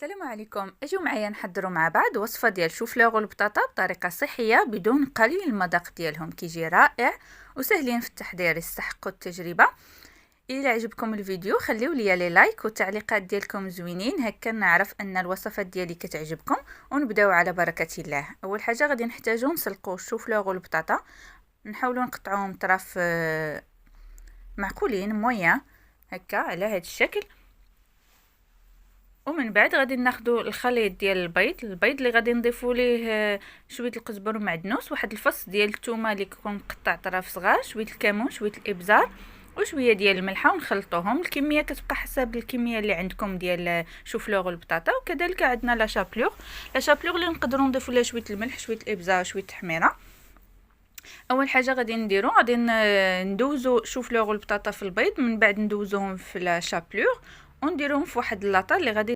السلام عليكم. اجوا معايا نحضروا مع بعض وصفه ديال شوفلوغ والبطاطا بطريقه صحيه بدون قليل المذاق ديالهم، كيجي رائع وسهلين في التحضير، يستحقوا التجربه. الى عجبكم الفيديو خليو لي لي لايك والتعليقات ديالكم زوينين، هكا نعرف ان الوصفات ديالي كتعجبكم. ونبداو على بركه الله. اول حاجه غادي نحتاجو نسلقوا الشوفلوغ والبطاطا، نحاولوا نقطعوهم طراف معقولين مويا هكا على هذا الشكل. ومن بعد غادي ناخذوا الخليط ديال البيض اللي غادي نضيفوا ليه شويه القزبر ومعدنوس، واحد الفص ديال الثومه اللي كيكون مقطع طراف صغار، شويه الكمون، شويه الابزار وشويه ديال الملحه، ونخلطوهم. الكميه كتبقى حسب الكميه اللي عندكم ديال شوفلوغ والبطاطا. وكذلك عندنا لا شابلوغ اللي نقدروا نضيفوا لها شويه الملح، شويه الابزار، شويه التحميره. اول حاجه غادي نديرو غادي ندوزو شوفلوغ والبطاطا في البيض، من بعد ندوزوهم في لا شابلوغ ونديروهم في واحد اللاطه اللي غادي